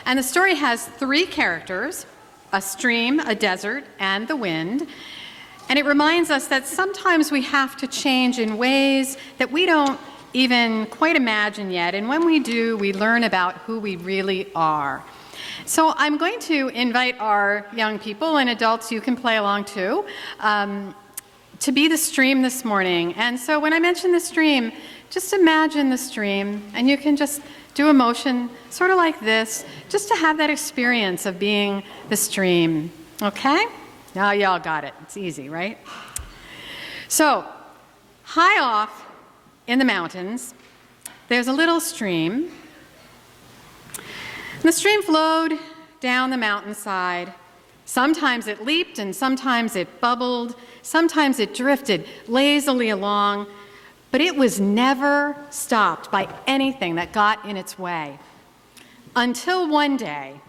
And the story has three characters: a stream, a desert, and the wind. And it reminds us that sometimes we have to change in ways that we don't even quite imagine yet. And when we do, we learn about who we really are. So I'm going to invite our young people and adults, you can play along too, to be the stream this morning. And so when I mention the stream, just imagine the stream, and you can just do a motion sort of like this, just to have that experience of being the stream, okay? Now y'all got it. It's easy, right? So, high off in the mountains, there's a little stream. And the stream flowed down the mountainside. Sometimes it leaped and sometimes it bubbled. Sometimes it drifted lazily along, but it was never stopped by anything that got in its way. Until one day,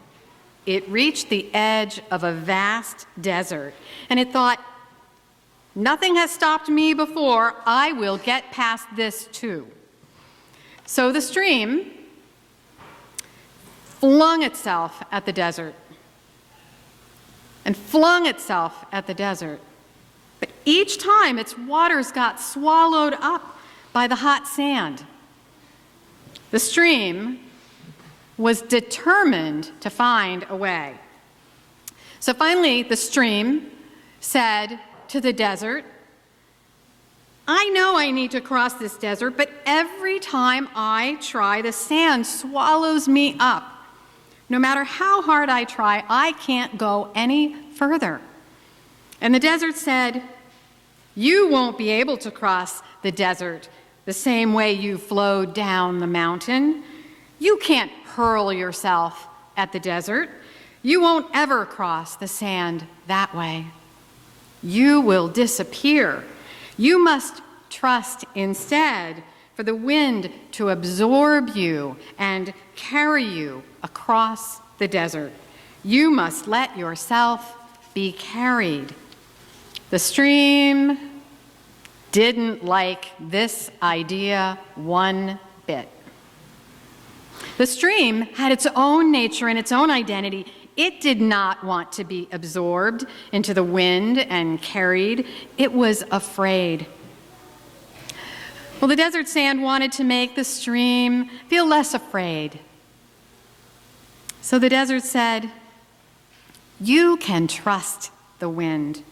it reached the edge of a vast desert, and it thought, nothing has stopped me before, I will get past this too. So the stream flung itself at the desert, and flung itself at the desert. But each time its waters got swallowed up by the hot sand. The stream was determined to find a way. So finally, the stream said to the desert, I know I need to cross this desert, but every time I try, the sand swallows me up. No matter how hard I try, I can't go any further. And the desert said, you won't be able to cross the desert the same way you flowed down the mountain. You can't hurl yourself at the desert. You won't ever cross the sand that way. You will disappear. You must trust instead for the wind to absorb you and carry you across the desert. You must let yourself be carried. The stream didn't like this idea one bit. The stream had its own nature and its own identity. It did not want to be absorbed into the wind and carried. It was afraid. Well, the desert sand wanted to make the stream feel less afraid. So the desert said, you can trust the wind.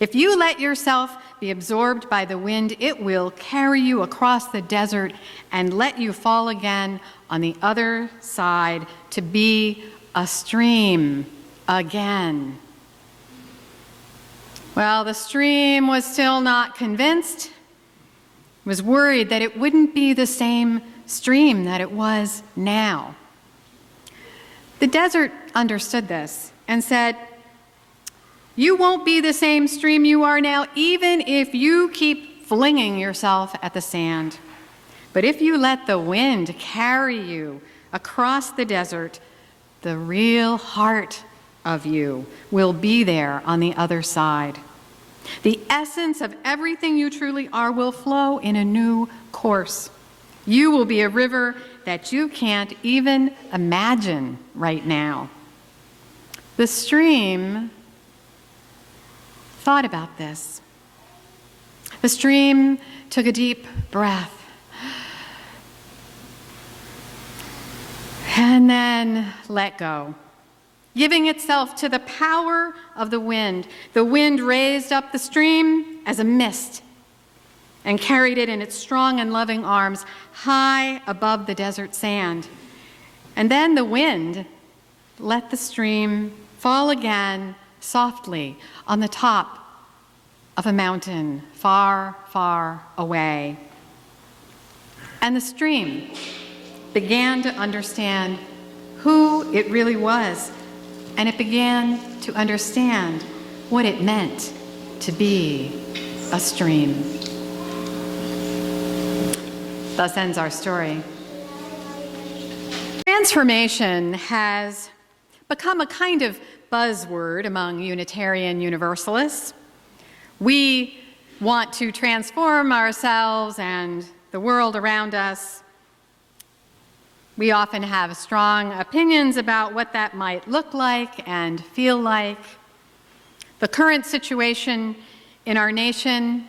If you let yourself be absorbed by the wind, it will carry you across the desert and let you fall again on the other side to be a stream again. Well, the stream was still not convinced, was worried that it wouldn't be the same stream that it was now. The desert understood this and said, you won't be the same stream you are now, even if you keep flinging yourself at the sand. But if you let the wind carry you across the desert, the real heart of you will be there on the other side. The essence of everything you truly are will flow in a new course. You will be a river that you can't even imagine right now. The stream thought about this. The stream took a deep breath and then let go, giving itself to the power of the wind. The wind raised up the stream as a mist and carried it in its strong and loving arms high above the desert sand. And then the wind let the stream fall again softly on the top of a mountain far, far away. And the stream began to understand who it really was, and it began to understand what it meant to be a stream. Thus ends our story. Transformation has become a kind of buzzword among Unitarian Universalists. We want to transform ourselves and the world around us. We often have strong opinions about what that might look like and feel like. The current situation in our nation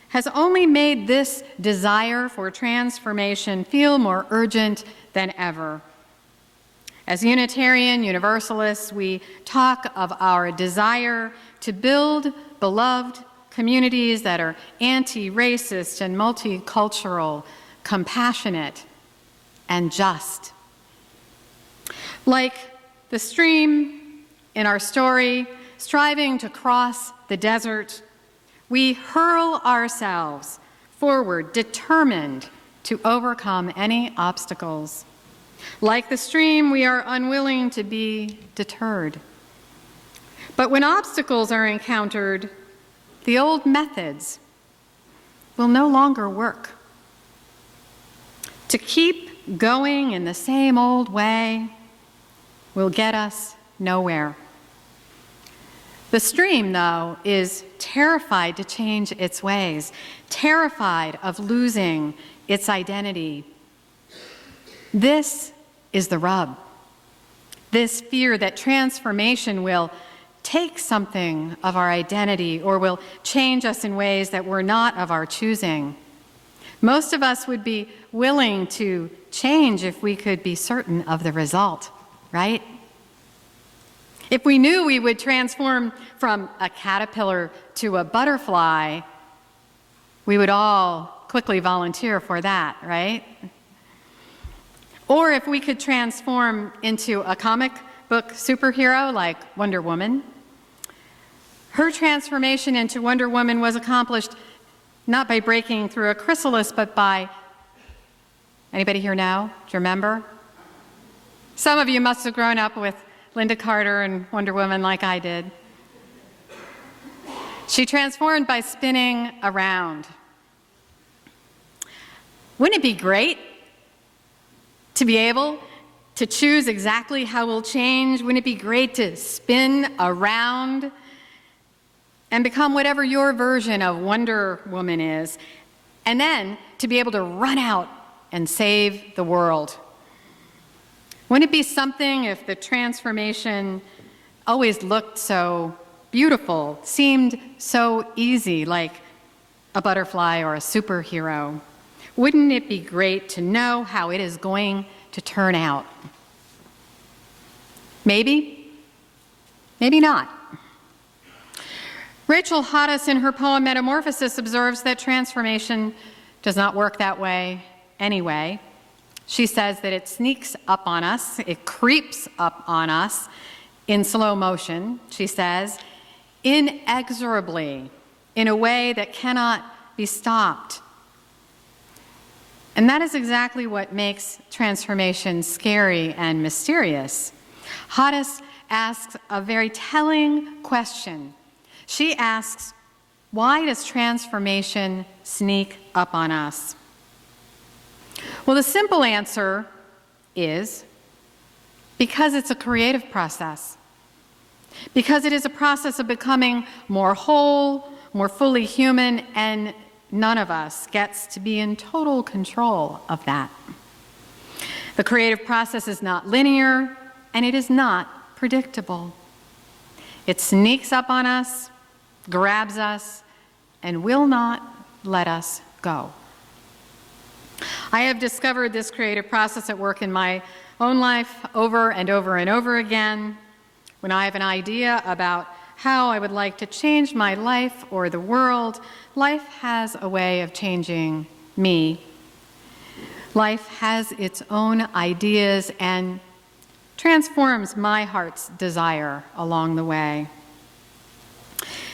has only made this desire for transformation feel more urgent than ever. As Unitarian Universalists, we talk of our desire to build beloved communities that are anti-racist and multicultural, compassionate, and just. Like the stream in our story, striving to cross the desert, we hurl ourselves forward, determined to overcome any obstacles. Like the stream, we are unwilling to be deterred. But when obstacles are encountered, the old methods will no longer work. To keep going in the same old way will get us nowhere. The stream, though, is terrified to change its ways, terrified of losing its identity. This is the rub. This fear that transformation will take something of our identity or will change us in ways that were not of our choosing. Most of us would be willing to change if we could be certain of the result, right? If we knew we would transform from a caterpillar to a butterfly, we would all quickly volunteer for that, right? Or if we could transform into a comic book superhero like Wonder Woman. Her transformation into Wonder Woman was accomplished not by breaking through a chrysalis, but by, anybody here know? Do you remember? Some of you must have grown up with Linda Carter and Wonder Woman like I did. She transformed by spinning around. Wouldn't it be great to be able to choose exactly how we'll change? Wouldn't it be great to spin around and become whatever your version of Wonder Woman is, and then to be able to run out and save the world? Wouldn't it be something if the transformation always looked so beautiful, seemed so easy, like a butterfly or a superhero? Wouldn't it be great to know how it is going to turn out? Maybe, maybe not. Rachel Hoddes, in her poem Metamorphosis, observes that transformation does not work that way anyway. She says that it sneaks up on us, it creeps up on us in slow motion, she says, inexorably, in a way that cannot be stopped. And that is exactly what makes transformation scary and mysterious. Hoddes asks a very telling question. She asks, why does transformation sneak up on us? Well, the simple answer is because it's a creative process. Because it is a process of becoming more whole, more fully human, and none of us gets to be in total control of that. The creative process is not linear, and it is not predictable. It sneaks up on us, grabs us, and will not let us go. I have discovered this creative process at work in my own life over and over and over again. When I have an idea about how I would like to change my life or the world, life has a way of changing me. Life has its own ideas and transforms my heart's desire along the way.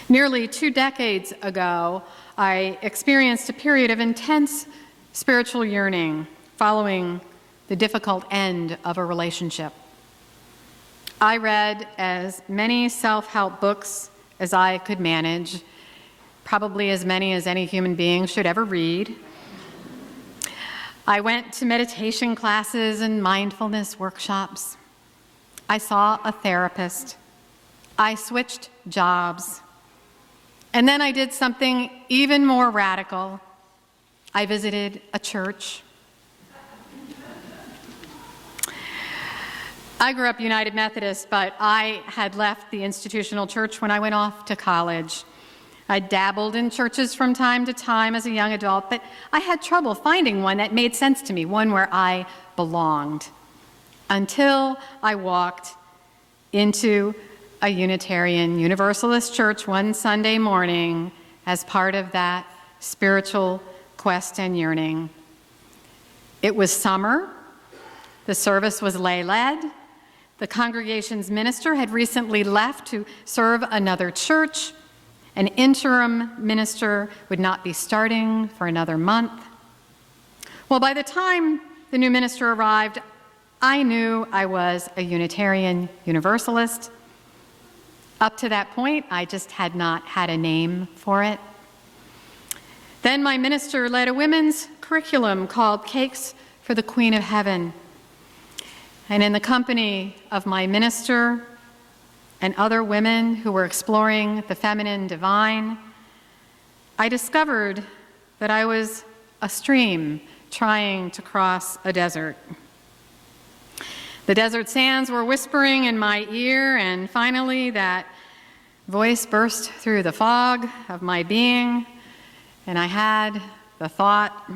Nearly 2 decades ago, I experienced a period of intense spiritual yearning following the difficult end of a relationship. I read as many self-help books as I could manage, probably as many as any human being should ever read. I went to meditation classes and mindfulness workshops. I saw a therapist. I switched jobs. And then I did something even more radical. I visited a church. I grew up United Methodist, but I had left the institutional church when I went off to college. I dabbled in churches from time to time as a young adult, but I had trouble finding one that made sense to me, one where I belonged, until I walked into a Unitarian Universalist church one Sunday morning as part of that spiritual quest and yearning. It was summer. The service was lay-led. The congregation's minister had recently left to serve another church. An interim minister would not be starting for another month. Well, by the time the new minister arrived, I knew I was a Unitarian Universalist. Up to that point, I just had not had a name for it. Then my minister led a women's curriculum called Cakes for the Queen of Heaven. And in the company of my minister and other women who were exploring the feminine divine, I discovered that I was a stream trying to cross a desert. The desert sands were whispering in my ear, and finally that voice burst through the fog of my being, and I had the thought,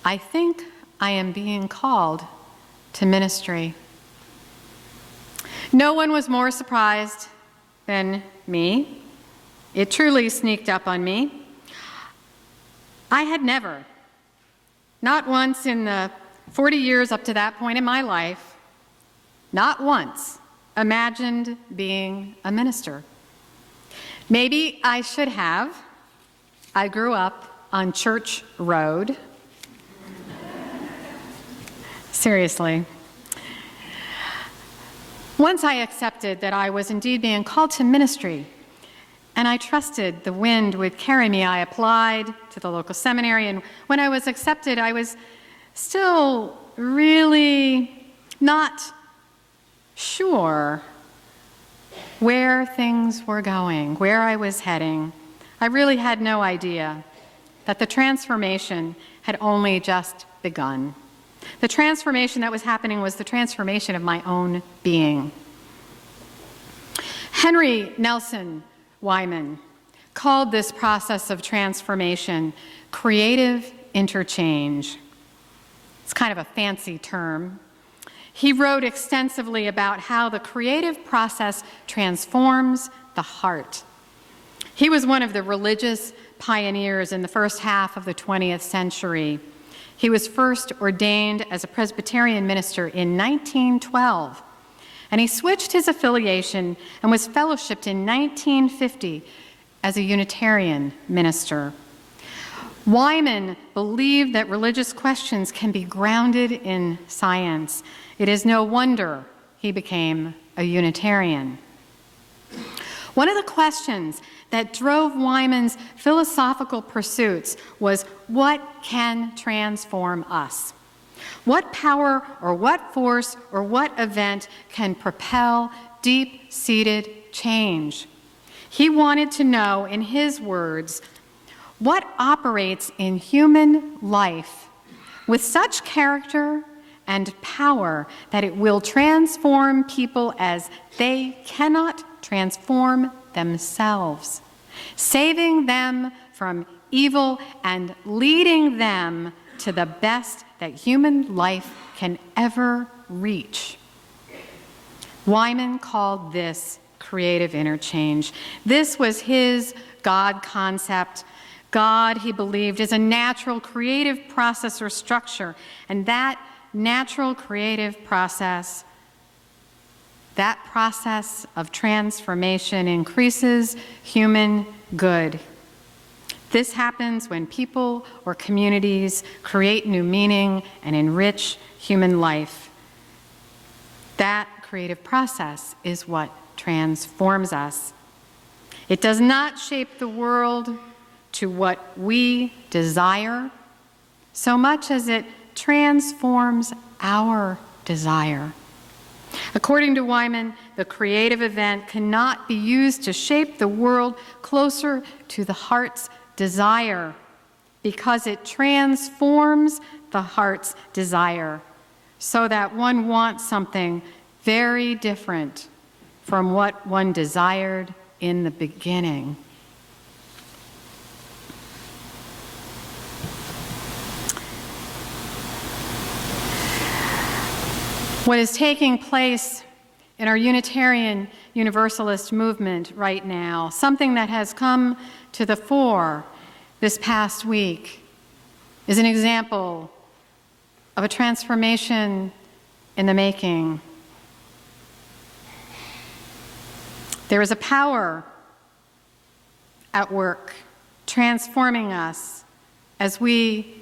I think I am being called to ministry. No one was more surprised than me. It truly sneaked up on me. I had never, not once in the 40 years up to that point in my life, not once imagined being a minister. Maybe I should have. I grew up on Church Road. Seriously. Once I accepted that I was indeed being called to ministry, and I trusted the wind would carry me, I applied to the local seminary, and when I was accepted, I was still really not sure where things were going, where I was heading. I really had no idea that the transformation had only just begun. The transformation that was happening was the transformation of my own being. Henry Nelson Wyman called this process of transformation creative interchange. It's kind of a fancy term. He wrote extensively about how the creative process transforms the heart. He was one of the religious pioneers in the first half of the 20th century. He was first ordained as a Presbyterian minister in 1912, and he switched his affiliation and was fellowshipped in 1950 as a Unitarian minister. Wyman believed that religious questions can be grounded in science. It is no wonder he became a Unitarian. One of the questions that drove Wyman's philosophical pursuits was, what can transform us? What power or what force or what event can propel deep-seated change? He wanted to know, in his words, what operates in human life with such character and power that it will transform people as they cannot transform themselves, saving them from evil and leading them to the best that human life can ever reach. Wyman called this creative interchange. This was his God concept. God, he believed, is a natural creative process or structure, and that natural creative process, that process of transformation increases human good. This happens when people or communities create new meaning and enrich human life. That creative process is what transforms us. It does not shape the world to what we desire so much as it transforms our desire. According to Wyman, the creative event cannot be used to shape the world closer to the heart's desire because it transforms the heart's desire so that one wants something very different from what one desired in the beginning. What is taking place in our Unitarian Universalist movement right now, something that has come to the fore this past week, is an example of a transformation in the making. There is a power at work transforming us as we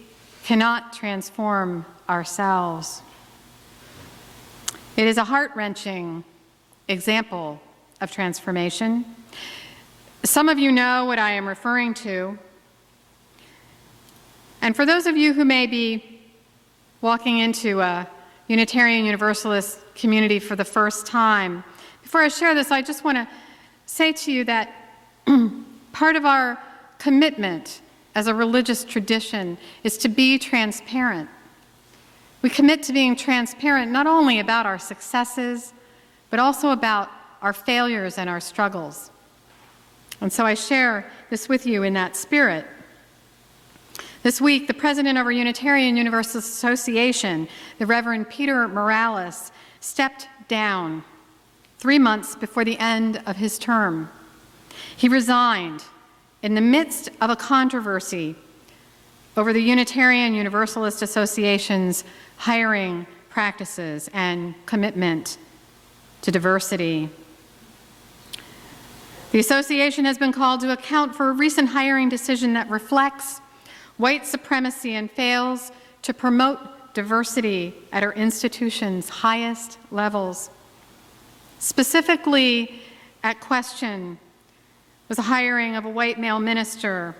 cannot transform ourselves. It is a heart-wrenching example of transformation. Some of you know what I am referring to. And for those of you who may be walking into a Unitarian Universalist community for the first time, before I share this, I just want to say to you that part of our commitment as a religious tradition is to be transparent. We commit to being transparent not only about our successes, but also about our failures and our struggles. And so I share this with you in that spirit. This week, the president of our Unitarian Universalist Association, the Reverend Peter Morales, stepped down 3 months before the end of his term. He resigned in the midst of a controversy over the Unitarian Universalist Association's hiring practices and commitment to diversity. The association has been called to account for a recent hiring decision that reflects white supremacy and fails to promote diversity at our institution's highest levels. Specifically at question was the hiring of a white male minister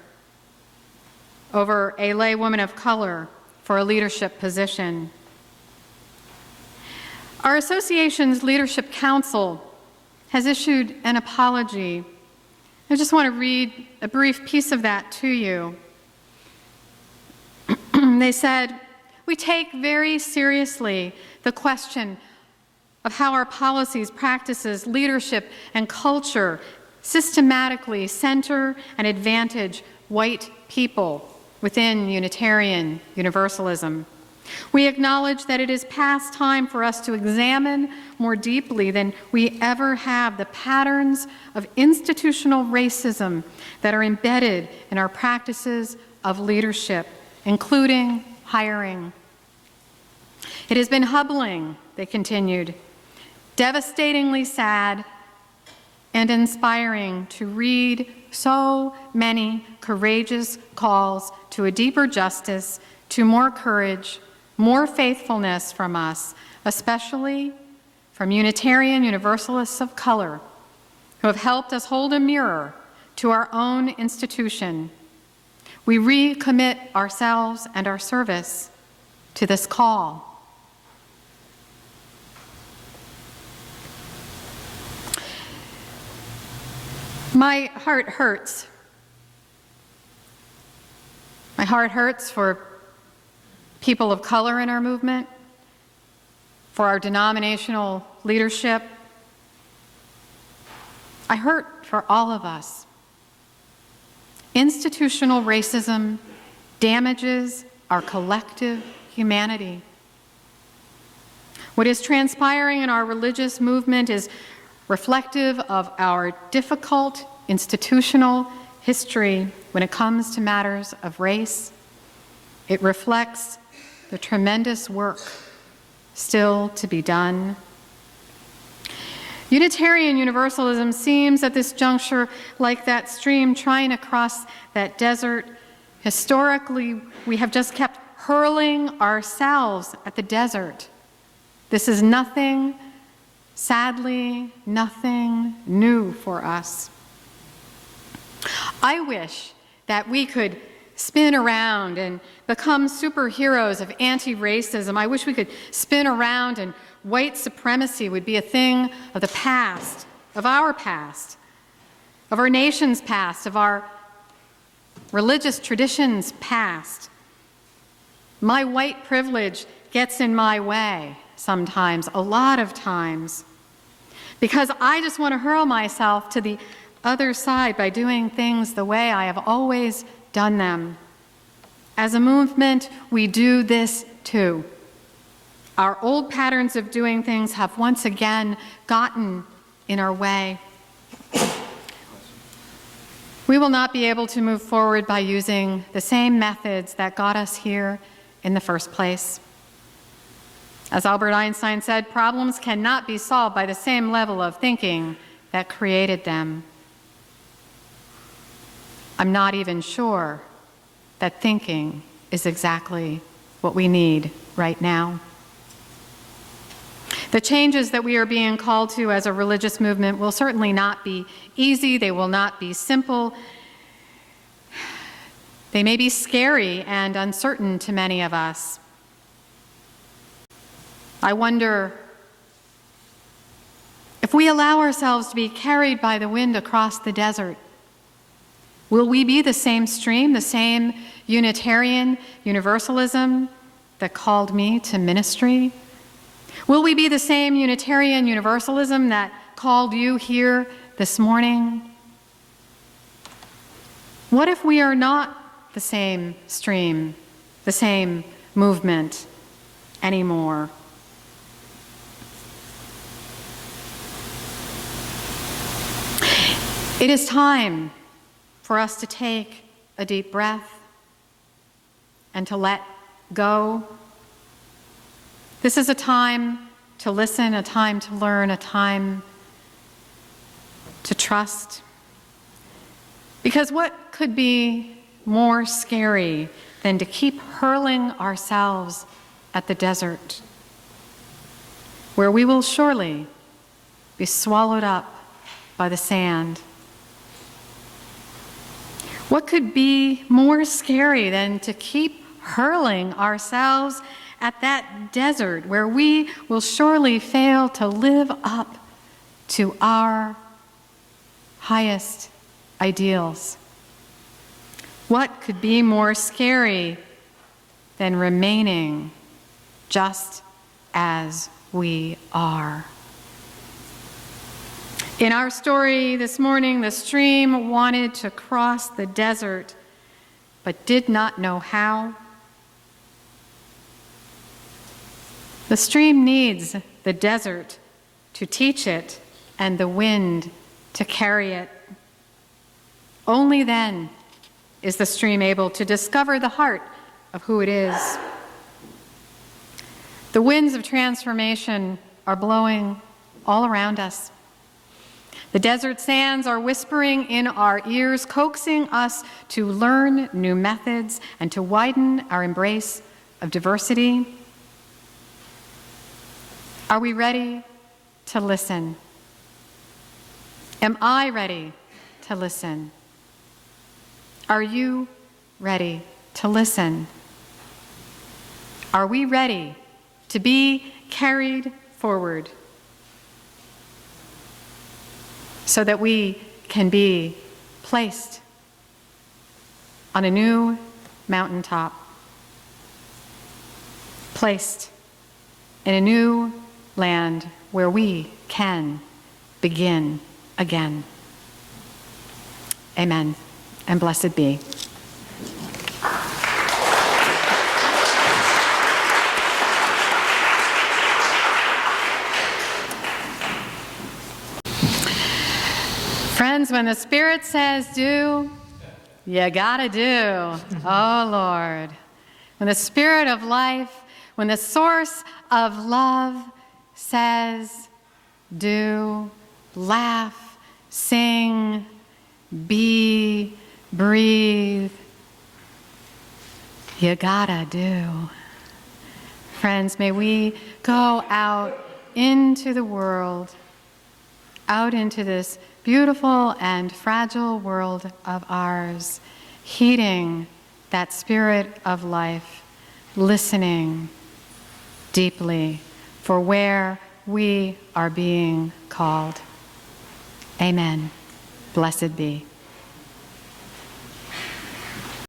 over a lay woman of color for a leadership position. Our association's Leadership Council has issued an apology. I just want to read a brief piece of that to you. They said, "We take very seriously the question of how our policies, practices, leadership, and culture systematically center and advantage white people within Unitarian Universalism. We acknowledge that it is past time for us to examine more deeply than we ever have the patterns of institutional racism that are embedded in our practices of leadership, including hiring. It has been humbling," they continued, "devastatingly sad and inspiring to read so many courageous calls to a deeper justice, to more courage, more faithfulness from us, especially from Unitarian Universalists of color, who have helped us hold a mirror to our own institution. We recommit ourselves and our service to this call." My heart hurts. My heart hurts for people of color in our movement, for our denominational leadership. I hurt for all of us. Institutional racism damages our collective humanity. What is transpiring in our religious movement is reflective of our difficult institutional history when it comes to matters of race. It reflects the tremendous work still to be done. Unitarian Universalism seems at this juncture like that stream trying to cross that desert. Historically, we have just kept hurling ourselves at the desert. This is nothing, sadly, nothing new for us. I wish that we could spin around and become superheroes of anti-racism. I wish we could spin around and white supremacy would be a thing of the past, of our nation's past, of our religious traditions past. My white privilege gets in my way sometimes, a lot of times, because I just want to hurl myself to the other side by doing things the way I have always done them. As a movement, we do this too. Our old patterns of doing things have once again gotten in our way. We will not be able to move forward by using the same methods that got us here in the first place. As Albert Einstein said, problems cannot be solved by the same level of thinking that created them. I'm not even sure that thinking is exactly what we need right now. The changes that we are being called to as a religious movement will certainly not be easy. They will not be simple. They may be scary and uncertain to many of us. I wonder if we allow ourselves to be carried by the wind across the desert, will we be the same stream, the same Unitarian Universalism that called me to ministry? Will we be the same Unitarian Universalism that called you here this morning? What if we are not the same stream, the same movement anymore? It is time for us to take a deep breath and to let go. This is a time to listen, a time to learn, a time to trust. Because what could be more scary than to keep hurling ourselves at the desert, where we will surely be swallowed up by the sand? What could be more scary than to keep hurling ourselves at that desert where we will surely fail to live up to our highest ideals? What could be more scary than remaining just as we are? In our story this morning, the stream wanted to cross the desert, but did not know how. The stream needs the desert to teach it and the wind to carry it. Only then is the stream able to discover the heart of who it is. The winds of transformation are blowing all around us. The desert sands are whispering in our ears, coaxing us to learn new methods and to widen our embrace of diversity. Are we ready to listen? Am I ready to listen? Are you ready to listen? Are we ready to be carried forward so that we can be placed on a new mountaintop, placed in a new land where we can begin again? Amen, and blessed be. Friends, when the Spirit says do, you gotta do. Oh, Lord. When the Spirit of life, when the source of love says do, laugh, sing, be, breathe, you gotta do. Friends, may we go out into the world, out into this beautiful and fragile world of ours, heeding that Spirit of life, listening deeply for where we are being called. Amen. Blessed be.